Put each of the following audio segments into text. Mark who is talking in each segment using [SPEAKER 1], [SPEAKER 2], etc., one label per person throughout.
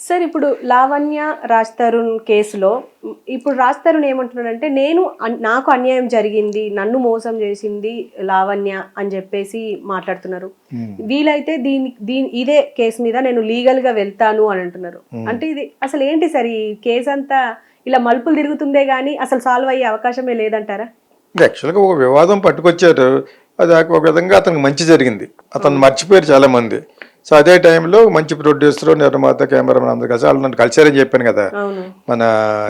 [SPEAKER 1] Sir ఇప్పుడు లావణ్య రాజ్ తరుణ్ కేసులో ఇప్పుడు రాజ్ తరుణ్ ఏమంటున్నాడంటే నాకు అన్యాయం జరిగింది, నన్ను మోసం చేసింది లావణ్య అని చెప్పేసి మాట్లాడుతున్నారు. వీలైతే ఇదే కేసు మీద నేను లీగల్ గా వెళ్తాను అని అంటున్నారు. అంటే ఇది అసలు ఏంటి సార్, ఈ కేసు అంతా ఇలా మలుపులు తిరుగుతుందే గానీ అసలు సాల్వ్ అయ్యే అవకాశమే లేదంటారా?
[SPEAKER 2] యాక్చువల్గా ఒక వివాదం పట్టుకొచ్చారు, అది ఒక విధంగా అతనికి మంచి జరిగింది, అతను మర్చిపోయారు చాలా మంది. సో అదే టైంలో మంచి ప్రొడ్యూసర్, నిర్మాత, కెమెరామెన్ అందరు కలిసి వాళ్ళు నన్ను కలిసారని చెప్పాను కదా. మన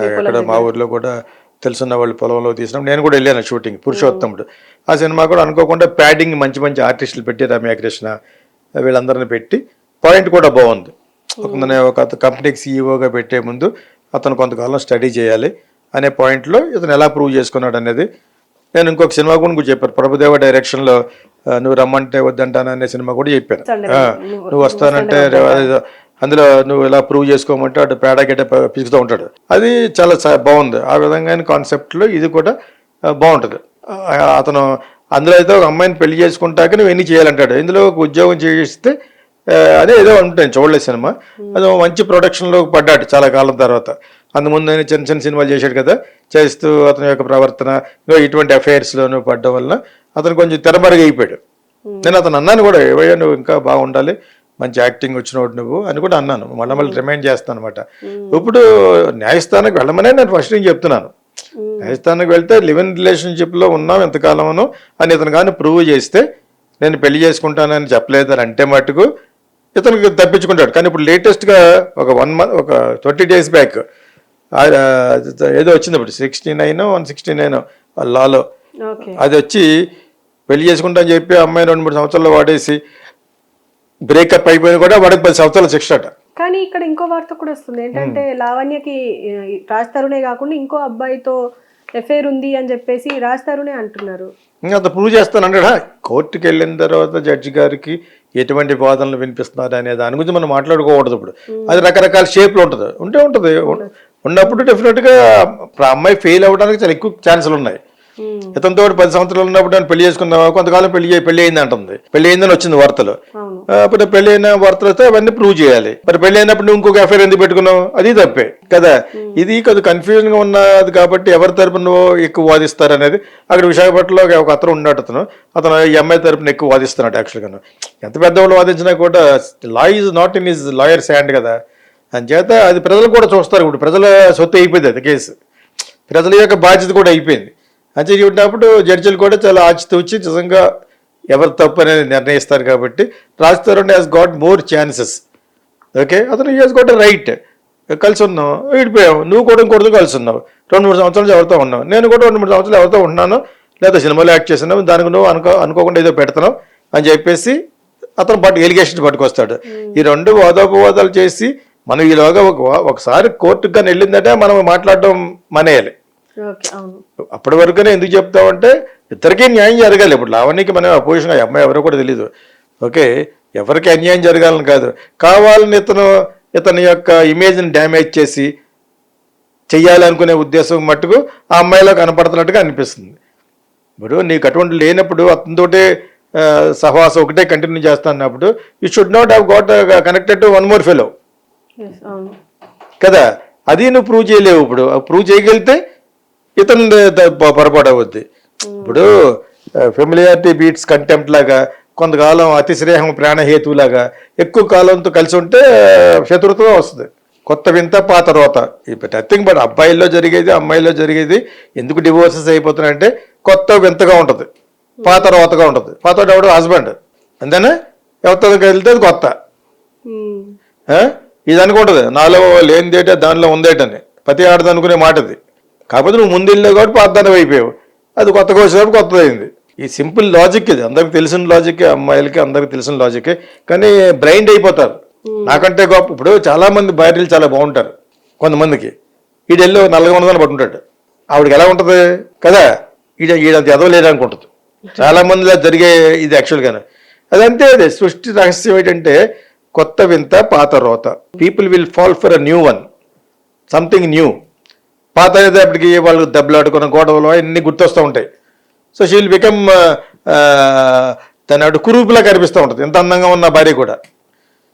[SPEAKER 2] ఇక్కడ మా ఊర్లో కూడా తెలుసున్న వాళ్ళు పొలంలో తీసినప్పుడు నేను కూడా వెళ్ళాను షూటింగ్, పురుషోత్తముడు. ఆ సినిమా కూడా అనుకోకుండా ప్యాడింగ్ మంచి మంచి ఆర్టిస్టులు పెట్టి, రమ్యాకృష్ణ వీళ్ళందరిని పెట్టి, పాయింట్ కూడా బాగుంది. ఒక కంపెనీకి సీఈఓగా పెట్టే ముందు అతను కొంతకాలం స్టడీ చేయాలి అనే పాయింట్లో ఇతను ఎలా ప్రూవ్ చేసుకున్నాడు అనేది. నేను ఇంకొక సినిమా కూడా చెప్పాను, ప్రభుదేవ డైరెక్షన్లో నువ్వు రమ్మంటే వద్దంటాను అనే సినిమా కూడా చెప్పాను. నువ్వు వస్తానంటే అందులో నువ్వు ఇలా ప్రూవ్ చేసుకోమంటే అటు పేడ గిట్ట పిసుకుతూ ఉంటాడు. అది చాలా బాగుంది. ఆ విధంగా కాన్సెప్ట్లో ఇది కూడా బాగుంటుంది. అతను అందులో అయితే ఒక అమ్మాయిని పెళ్లి చేసుకుంటాక నువ్వు ఎన్ని చేయాలంటాడు, ఇందులో ఒక ఉద్యోగం చేస్తే అదే ఏదో ఉంటుంది. చూడలేదు సినిమా, అది మంచి ప్రొడక్షన్లో పడ్డాడు చాలా కాలం తర్వాత. అందుముందు ఆయన చిన్న చిన్న సినిమాలు చేశాడు కదా, చేస్తూ అతని యొక్క ప్రవర్తన ఇటువంటి అఫైర్స్లోనూ పడ్డం వల్ల అతను కొంచెం తెరమరుగు అయిపోయాడు. నేను అతను అన్నాను కూడా, ఏవయ్యా నువ్వు ఇంకా బాగుండాలి, మంచి యాక్టింగ్ వచ్చినోడు నువ్వు అని కూడా అన్నాను. మళ్ళీ రిమైండ్ చేస్తాను అనమాట. ఇప్పుడు న్యాయస్థానానికి వెళ్ళమనే నేను ఫస్ట్ నుంచి చెప్తున్నాను. న్యాయస్థానానికి వెళ్తే లివ్ ఇన్ రిలేషన్షిప్లో ఉన్నాం ఎంతకాలమను అని ఇతను కానీ ప్రూవ్ చేస్తే నేను పెళ్లి చేసుకుంటానని చెప్పలేదని అంటే మటుకు ఇతనికి తప్పించుకుంటాడు. కానీ ఇప్పుడు లేటెస్ట్గా ఒక 1 month, ఒక 20 days బ్యాక్ ఏదో వచ్చింది, ఇప్పుడు 69 169 లాలో అది వచ్చి పెళ్లి చేసుకుంటా అని చెప్పి అమ్మాయి 2-3 సంవత్సరాలు వాడేసి బ్రేకప్ అయిపోయిన కూడా వాడికి 10 సంవత్సరాల శిక్ష అట.
[SPEAKER 1] కానీ ఇక్కడ ఇంకో వార్త కూడా వస్తుంది ఏంటంటే లావణ్యకి రాజ్ తరుణే కాకుండా ఇంకో అబ్బాయితో ఎఫైర్ ఉంది అని చెప్పేసి రాజ్ తరుణే అంటున్నారు.
[SPEAKER 2] అంత ప్రూవ్ చేస్తానంటాడా? కోర్టుకి వెళ్ళిన తర్వాత జడ్జి గారికి ఎటువంటి వాదనలు వినిపిస్తున్నారు అనే దాని గురించి మనం మాట్లాడుకోకూడదు. ఇప్పుడు అది రకరకాల షేప్లో ఉంటుంది, ఉంటుంది. ఉన్నప్పుడు డెఫినెట్గా అమ్మాయి ఫెయిల్ అవ్వడానికి చాలా ఎక్కువ ఛాన్సులు ఉన్నాయి. ఇతనితో 10 సంవత్సరాలు ఉన్నప్పుడు నేను పెళ్లి చేసుకున్నావా, కొంతకాలం పెళ్లి అయింది అంటుంది. పెళ్లి అయిందని వచ్చింది వార్తలు. అప్పుడు పెళ్లి అయిన వార్తలతో అవన్నీ ప్రూవ్ చేయాలి. మరి పెళ్లి అయినప్పుడు నువ్వు ఇంకొక అఫైర్ ఎందుకు పెట్టుకున్నావు, అది తప్పే కదా. ఇది కొద్దిగా కన్ఫ్యూజన్ గా ఉన్నది కాబట్టి ఎవరి తరపున నువ్వు ఎక్కువ వాదిస్తారు అనేది. అక్కడ విశాఖపట్నంలో ఒక అతను ఉన్నాడు, అతను ఈ అమ్మాయి తరపున ఎక్కువ వాదిస్తున్నాడు. యాక్చువల్గా ఎంత పెద్దవాళ్ళు వాదించినా కూడా law is not in his lawyers hand కదా. అంచేత అది ప్రజలు కూడా చూస్తారు. ఇప్పుడు ప్రజల సొత్తు అయిపోయింది అది కేసు, ప్రజల యొక్క బాధ్యత కూడా అయిపోయింది. అంతే ఉన్నప్పుడు జడ్జిలు కూడా చాలా ఆచితూచి నిజంగా ఎవరు తప్పు అనేది నిర్ణయిస్తారు. కాబట్టి Raj Tarun has got more chances. Okay, అతను హ్యాస్ గాట్ రైట్. కలిసి ఉన్నావు, విడిపోయావు, నువ్వు కూడా ఇంకోటితో కలిసి ఉన్నావు, 2-3 సంవత్సరాలు ఎవరితో ఉన్నావు, నేను కూడా 2-3 సంవత్సరాలు ఎవరితో ఉంటున్నాను, లేదా సినిమాలో యాక్ట్ చేస్తున్నావు, దానికి నువ్వు అనుకోకుండా ఏదో పెడుతున్నావు అని చెప్పేసి అతను ఎలిగేషన్ పట్టుకొస్తాడు. ఈ 2 వాదోపవాదాలు చేసి మనం ఈలోగా ఒకసారి కోర్టుకు కానీ వెళ్ళిందంటే మనం మాట్లాడడం మానేయాలి. అప్పటి వరకునే ఎందుకు చెప్తామంటే ఇద్దరికీ న్యాయం జరగాలి. ఇప్పుడు లావణ్యకి మనం అపోజిషన్, అమ్మాయి ఎవరో కూడా తెలీదు. ఓకే, ఎవరికి అన్యాయం జరగాలని కాదు, కావాలని ఇతని యొక్క ఇమేజ్ని డ్యామేజ్ చేసి చెయ్యాలనుకునే ఉద్దేశం మట్టుకు ఆ అమ్మాయిలో కనపడుతున్నట్టుగా అనిపిస్తుంది. ఇప్పుడు నీకు అటువంటి లేనప్పుడు అతనితోటే సహవాసం ఒకటే కంటిన్యూ చేస్తున్నప్పుడు you should not have got connected to 1 more fellow కదా. అది నువ్వు ప్రూవ్ చేయలేవు. ఇప్పుడు ప్రూవ్ చేయగలిగితే ఇతను పొరపాటు అవుద్ది. ఇప్పుడు ఫెమిలియారిటీ బీట్స్ కంటెంప్ట్ లాగా, కొంతకాలం అతిశ్రేహం ప్రాణహేతులాగా ఎక్కువ కాలంతో కలిసి ఉంటే శత్రుత్వం వస్తుంది. కొత్త వింత పాత రోత. ఇప్పుడు నథింగ్ బట్ అబ్బాయిల్లో జరిగేది అమ్మాయిల్లో జరిగేది ఎందుకు డివోర్సెస్ అయిపోతున్నాయంటే కొత్త వింతగా ఉంటుంది, పాత రోతగా ఉంటుంది. పాత ఎవడు హస్బెండ్ అంతేనా, ఎవరితో వెళ్తే అది కొత్త. ఇది అనుకుంటుంది నాలో లేనిదేట దానిలో ఉందేటని, ప్రతి ఆడది అనుకునే మాట అది. కాకపోతే నువ్వు ముందు వెళ్ళావు కాబట్టి పాతదానం అయిపోయావు, అది కొత్తగా వచ్చినప్పుడు కొత్తదైంది. ఈ సింపుల్ లాజిక్ ఇది, అందరికి తెలిసిన లాజికే, అమ్మాయిలకి అందరికి తెలిసిన లాజికే. కానీ బ్రైండ్ అయిపోతారు నాకంటే గొప్ప. ఇప్పుడు చాలా మంది భార్యలు చాలా బాగుంటారు, కొంతమందికి ఈడెల్లో నల్లగా ఉన్నదని పట్టుంటాడు, ఆవిడకి ఎలా ఉంటుంది కదా, ఈడంత ఎదవలేదు అనుకుంటుంది. చాలా మందిలో జరిగే ఇది యాక్చువల్గానే. అదంతే, అదే సృష్టి రహస్యం ఏంటంటే కొత్త వింత పాత రోత. People will fall for a new one, something new. పాత అయ్యేటప్పటికి వాళ్ళు దెబ్బలాడుకున్న గొడవలు అన్నీ గుర్తొస్తూ ఉంటాయి. సో షీ విల్ బికమ్ తన కురూపులా కనిపిస్తూ ఉంటుంది ఎంత అందంగా ఉన్న భార్య కూడా.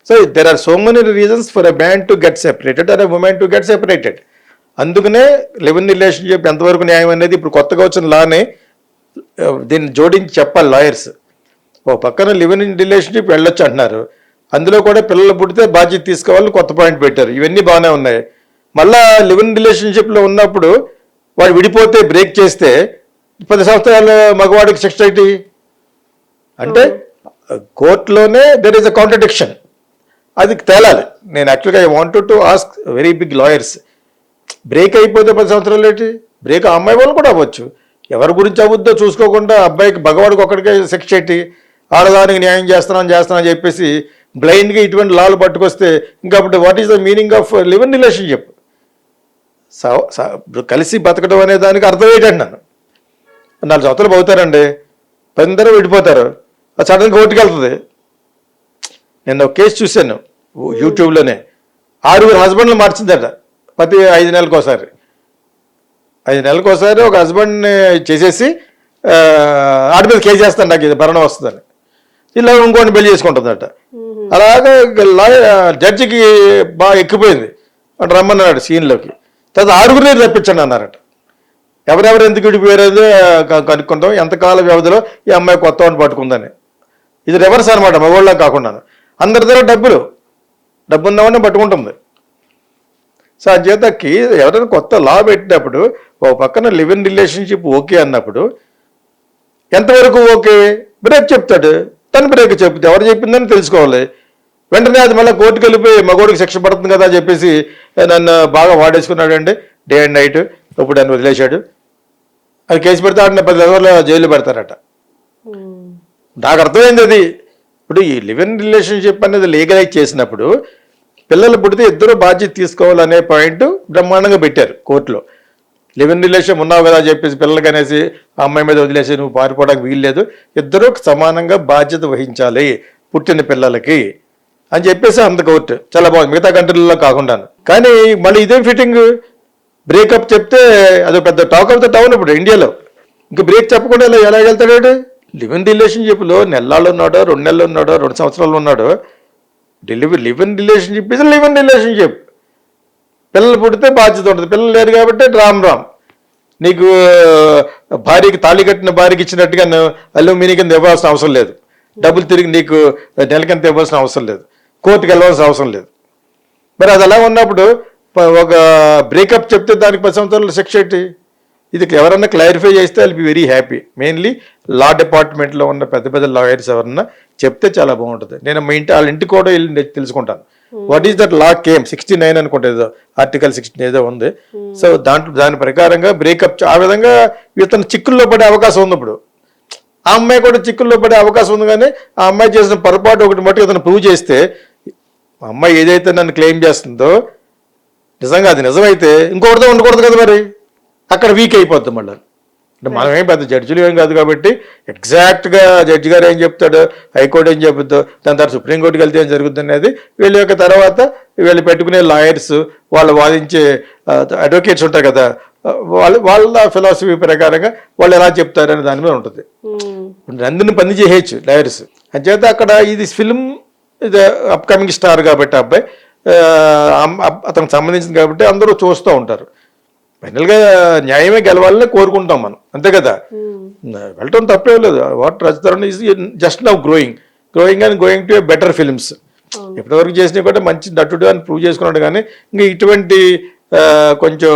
[SPEAKER 2] So there are so many reasons for a man to get separated or a woman to get separated. అందుకనే లివ్ ఇన్ రిలేషన్షిప్ ఎంతవరకు న్యాయం అనేది ఇప్పుడు కొత్తగా వచ్చిన లానే దీన్ని జోడించి చెప్పాలి లాయర్స్. ఓ పక్కన లివ్ ఇన్ రిలేషన్షిప్ వెళ్ళొచ్చు అంటున్నారు, అందులో కూడా పిల్లలు పుడితే బాధ్యత తీసుకోవాలని కొత్త పాయింట్ పెట్టారు. ఇవన్నీ బాగానే ఉన్నాయి. మళ్ళా లివ్ ఇన్ రిలేషన్షిప్లో ఉన్నప్పుడు వాడు విడిపోతే బ్రేక్ చేస్తే 10 సంవత్సరాల మగవాడికి శిక్ష ఏంటి అంటే కోర్టులోనే దెర్ ఈస్ అ కాంట్రడిక్షన్. అది తేలాలి. నేను యాక్చువల్గా I wanted to ask very big lawyers, break అయిపోతే 10 సంవత్సరాలు ఏంటి? బ్రేక్ ఆ అమ్మాయి వాళ్ళు కూడా అవ్వచ్చు. ఎవరి గురించి అవ్వద్దో చూసుకోకుండా అబ్బాయికి భగవాడికి ఒక్కడికే శిక్ష ఏంటి? ఆడదానికి న్యాయం చేస్తానని చెప్పేసి బ్లైండ్గా ఇటువంటి లాలు పట్టుకొస్తే ఇంకప్పుడు what is the meaning of live in relationship? కలిసి బతకడం అనే దానికి అర్థం ఏంటండి? నన్ను 4 సంవత్సరాలు పోతారండి, 10 విడిపోతారు, అది సడన్గా కోర్టుకి వెళ్తుంది. నేను ఒక కేసు చూశాను యూట్యూబ్లోనే, 6 హస్బెండ్లు మార్చిందట ప్రతి 5 నెలలకోసారి. 5 నెలలకోసారి ఒక హస్బెండ్ని చేసేసి ఆడి మీద కేసు చేస్తాను, నాకు ఇది భరణం వస్తుందని. ఇలా ఇంకోటి పెళ్లి చేసుకుంటుందట. అలాగే జడ్జికి బాగా ఎక్కిపోయింది, అంటే రమ్మన్నాడు సీన్లోకి. తర్వాత 6గురిని రప్పించండి అన్నారట. ఎవరెవరు ఎందుకు విడిపోయారో కనుక్కుంటాం, ఎంతకాల వ్యవధిలో ఈ అమ్మాయి కొత్త వాడిని పట్టుకుందని. ఇది రివర్స్ అనమాట, మగవాళ్ళ కాకుండా అందరి దగ్గర డబ్బు ఉన్నవాడిని పట్టుకుంటుంది. సో అంచేతకి ఎవరైనా కొత్త లా పెట్టినప్పుడు ఒక పక్కన లివ్ ఇన్ రిలేషన్షిప్ ఓకే అన్నప్పుడు ఎంతవరకు ఓకే? బ్రేక్ చెప్తాడు, తను బ్రేక్ చెప్తే ఎవరు చెప్పిందని తెలుసుకోవాలి. వెంటనే అది మళ్ళీ కోర్టుకు వెళ్ళిపోయి మగోడికి శిక్ష పడుతుంది కదా అని చెప్పేసి నన్ను బాగా వాడేసుకున్నాడు అండి, డే అండ్ నైట్, ఇప్పుడు నన్ను వదిలేశాడు అది కేసు పెడితే ఆడిన 10 రోజులు జైలు పెడతారట. నాకు అర్థమైంది అది. ఇప్పుడు ఈ లివ్ ఇన్ రిలేషన్షిప్ అనేది లీగలైజ్ చేసినప్పుడు పిల్లలు పుడితే ఇద్దరు బాధ్యత తీసుకోవాలనే పాయింట్ బ్రహ్మాండంగా పెట్టారు కోర్టులో. లివ్ ఇన్ రిలేషన్ ఉన్నావు కదా అని చెప్పేసి పిల్లలకి అనేసి ఆ అమ్మాయి మీద వదిలేసి నువ్వు పారిపోవడానికి వీల్లేదు, ఇద్దరు సమానంగా బాధ్యత వహించాలి పుట్టిన పిల్లలకి అని చెప్పేసి అంత కోర్టు చాలా బాగుంది, మిగతా కంట్రీలలో కాకుండా. కానీ మళ్ళీ ఇదేం ఫిట్టింగ్? బ్రేకప్ చెప్తే అది పెద్ద టాక్ ఆఫ్ ద టౌన్ ఇప్పుడు ఇండియాలో. ఇంకా బ్రేక్ చెప్పకుండా ఎలా వెళ్తాడు? లివ్ ఇన్ రిలేషన్షిప్లో నెలలు ఉన్నాడో 2 నెలలు ఉన్నాడో 2 సంవత్సరాలు ఉన్నాడో, live in relationship is live in relationship. పిల్లలు పుడితే బాధ్యత ఉంటుంది, పిల్లలు లేరు కాబట్టి రామ్ నీకు భార్యకి తాళి కట్టిన భార్యకి ఇచ్చినట్టుగా అల్యూమినియం కింద ఇవ్వాల్సిన అవసరం లేదు, డబ్బులు తిరిగి నీకు నెలకింత ఇవ్వాల్సిన అవసరం లేదు, కోర్టుకు వెళ్ళవలసిన అవసరం లేదు. మరి అది అలా ఉన్నప్పుడు ఒక బ్రేకప్ చెప్తే దానికి 10 సంవత్సరాల శిక్ష ఏంటి? ఇది ఎవరన్నా క్లారిఫై చేస్తే I'll be very happy. Mainly law డిపార్ట్మెంట్లో ఉన్న పెద్ద లాయర్స్ ఎవరన్నా చెప్తే చాలా బాగుంటుంది. నేను మా వాళ్ళ ఇంటికి కూడా వెళ్ళి తెలుసుకుంటాను. What is that law came 69 అనుకుంటే ఏదో ఆర్టికల్ 16 ఏదో ఉంది. సో దాని ప్రకారంగా బ్రేకప్ ఆ విధంగా ఇతను చిక్కుల్లో పడే అవకాశం ఉంది. ఇప్పుడు ఆ అమ్మాయి కూడా చిక్కుల్లో పడే అవకాశం ఉంది. కానీ ఆ అమ్మాయి చేసిన పొరపాటు ఒకటి మట్టి ఇతను ప్రూవ్ చేస్తే, ఆ అమ్మాయి ఏదైతే నన్ను క్లెయిమ్ చేస్తుందో నిజంగా అది నిజమైతే ఇంకొకటితో ఉండకూడదు కదా, మరి అక్కడ వీక్ అయిపోద్ది మళ్ళీ. అంటే మనం ఏం పెద్ద జడ్జిలు ఏం కాదు కాబట్టి ఎగ్జాక్ట్గా జడ్జి గారు ఏం చెప్తాడు, హైకోర్టు ఏం చెబుద్దో, దాని తర్వాత సుప్రీంకోర్టుకి వెళ్తే ఏం జరుగుతుంది అనేది వీళ్ళ యొక్క తర్వాత వీళ్ళు పెట్టుకునే లాయర్స్, వాళ్ళు వాదించే అడ్వకేట్స్ ఉంటారు కదా, వాళ్ళ ఫిలాసఫీ ప్రకారంగా వాళ్ళు ఎలా చెప్తారనే దాని మీద ఉంటుంది. అందరిని పని చేయొచ్చు లాయర్స్. అంచేత అక్కడ ఇది ఫిల్మ్, ఇది అప్కమింగ్ స్టార్ కాబట్టి అబ్బాయి అతనికి సంబంధించింది కాబట్టి అందరూ చూస్తూ ఉంటారు. ఫైనల్గా న్యాయమే గెలవాలని కోరుకుంటాం మనం, అంతే కదా. వెళ్ళటం తప్పే లేదు. What రజతరుణ్ is just now growing and going to A better films. ఇప్పటివరకు చేసినవి కూడా మంచి నటుడు అని ప్రూవ్ చేసుకున్నాడు. కానీ ఇంకా ఇటువంటి కొంచెం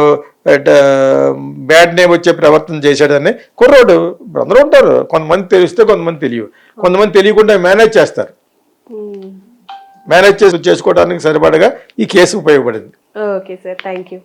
[SPEAKER 2] బ్యాడ్ నేమ్ వచ్చే ప్రవర్తన చేశాడని కుర్రోడు. అందరూ ఉంటారు, కొంతమంది తెలిస్తే కొంతమంది తెలియవు, కొంతమంది తెలియకుండా మేనేజ్ చేస్తారు. మేనేజ్ చేసుకోవడానికి సరిపడగా ఈ కేసు ఉపయోగపడింది.
[SPEAKER 1] Okay sir, thank you.